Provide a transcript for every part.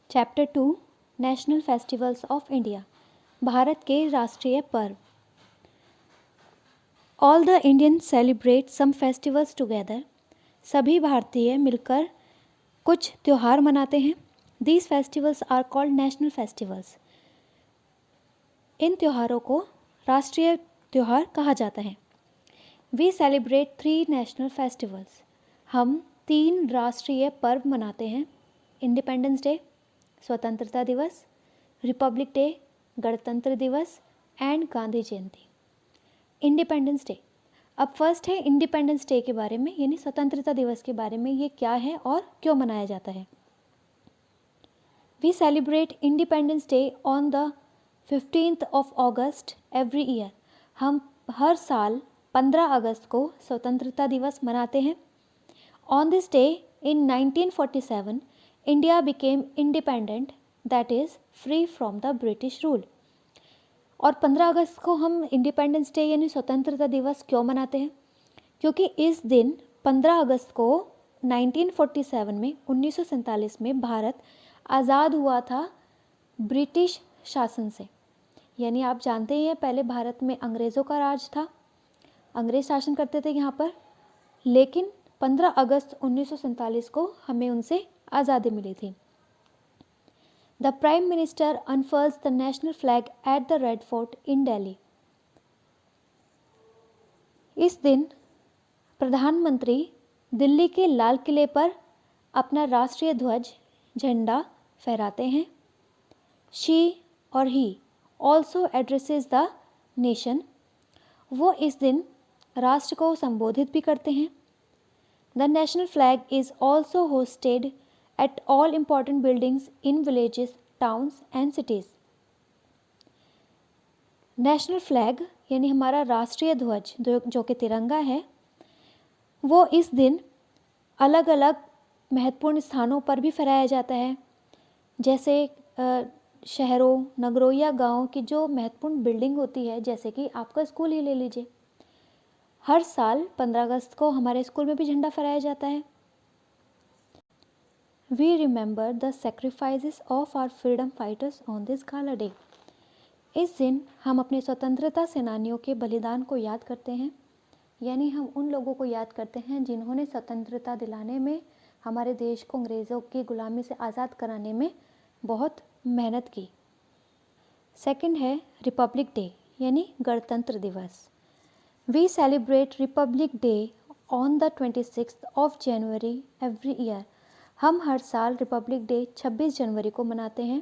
Chapter 2 national festivals of India, Bharat के राष्ट्रीय पर्व। All the Indian celebrate some festivals together, सभी भारतीय मिलकर कुछ त्यौहार मनाते हैं। These festivals are called national festivals, इन त्योहारों को राष्ट्रीय त्यौहार कहा जाता है। वी सेलिब्रेट 3 नेशनल फेस्टिवल्स, हम 3 राष्ट्रीय पर्व मनाते हैं। इंडिपेंडेंस डे स्वतंत्रता दिवस, रिपब्लिक डे गणतंत्र दिवस and Gandhi Jayanti. Independence day, अब फर्स्ट है इंडिपेंडेंस डे के बारे में, यानी स्वतंत्रता दिवस के बारे में, ये क्या है और क्यों मनाया जाता है। We celebrate Independence Day on the 15th of August every year, हम हर साल 15 अगस्त को स्वतंत्रता दिवस मनाते हैं। On this day in 1947 India became independent, that is free from the British rule. और 15 अगस्त को हम इंडिपेंडेंस डे यानी स्वतंत्रता दिवस क्यों मनाते हैं? क्योंकि इस दिन 15 अगस्त को 1947 में 1947 में भारत आज़ाद हुआ था ब्रिटिश शासन से। यानी आप जानते ही हैं पहले भारत में अंग्रेज़ों का राज था, अंग्रेज शासन करते थे यहाँ पर, लेकिन 15 अगस्त 1947 को हमें उनसे आज़ादी मिली थी। The prime minister unfurls the national flag at the Red Fort in Delhi, इस दिन प्रधानमंत्री दिल्ली के लाल किले पर अपना राष्ट्रीय ध्वज झंडा फहराते हैं। शी और he also addresses the nation, वो इस दिन राष्ट्र को संबोधित भी करते हैं। The national flag is also hosted at all important buildings in villages, towns and cities. National flag यानी हमारा राष्ट्रीय ध्वज जो कि तिरंगा है, वो इस दिन अलग अलग महत्वपूर्ण स्थानों पर भी फहराया जाता है। जैसे शहरों, नगरों या गाँव की जो महत्वपूर्ण बिल्डिंग होती है, जैसे कि आपका स्कूल ही ले लीजिए, हर साल 15 अगस्त को हमारे स्कूल में भी झंडा फहराया जाता है। We remember the sacrifices of our freedom fighters on this gala day, इस दिन हम अपने स्वतंत्रता सेनानियों के बलिदान को याद करते हैं। यानी हम उन लोगों को याद करते हैं जिन्होंने स्वतंत्रता दिलाने में, हमारे देश को अंग्रेज़ों की गुलामी से आज़ाद कराने में बहुत मेहनत की। सेकंड है रिपब्लिक डे यानी गणतंत्र दिवस। We celebrate Republic Day on the 26th of January every year, हम हर साल रिपब्लिक डे 26 जनवरी को मनाते हैं।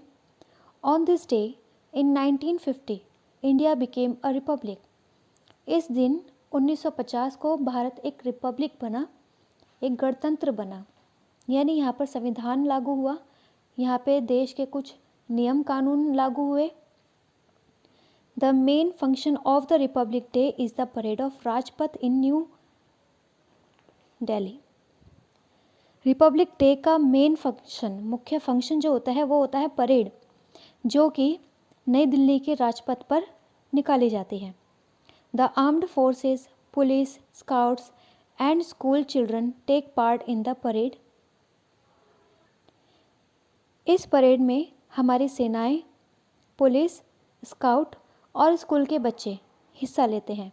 On this day in 1950 India became a republic, इस दिन 1950 को भारत एक रिपब्लिक बना, एक गणतंत्र बना। यानी यहाँ पर संविधान लागू हुआ, यहाँ पे देश के कुछ नियम कानून लागू हुए। The main function of the Republic day is the parade of Rajpath in New Delhi. Republic day का मेन फंक्शन, मुख्य फंक्शन जो होता है वो होता है परेड, जो कि नई दिल्ली के राजपथ पर निकाली जाती है। The armed forces, police, scouts and school children take part in the parade. इस परेड में हमारी सेनाएं, पुलिस, स्काउट और स्कूल के बच्चे हिस्सा लेते हैं।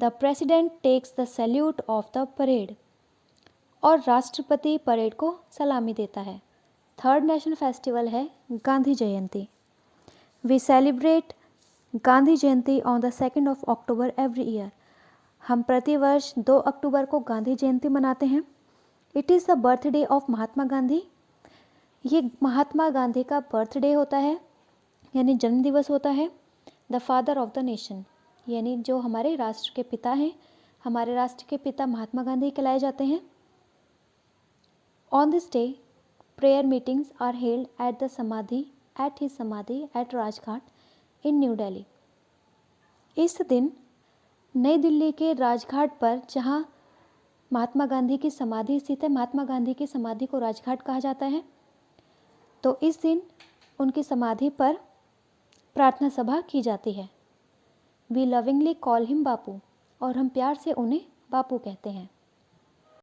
The president takes the salute of the parade, और राष्ट्रपति परेड को सलामी देता है। थर्ड नेशनल फेस्टिवल है Gandhi Jayanti. We celebrate Gandhi Jayanti on the 2nd of October every year, हम प्रतिवर्ष 2 अक्टूबर को गांधी जयंती मनाते हैं। It is the birthday of Mahatma Gandhi, ये महात्मा गांधी का बर्थडे होता है यानी जन्म दिवस होता है। The father of the nation, यानी जो हमारे राष्ट्र के पिता हैं, हमारे राष्ट्र के पिता महात्मा गांधी कहलाए जाते हैं। On this day prayer meetings are held at his samadhi at Rajghat in New Delhi. इस दिन नई दिल्ली के राजघाट पर, जहाँ महात्मा गांधी की समाधि स्थित है, महात्मा गांधी की समाधि को राजघाट कहा जाता है, तो इस दिन उनकी समाधि पर प्रार्थना सभा की जाती है। वी लविंगली कॉल हिम बापू, और हम प्यार से उन्हें बापू कहते हैं।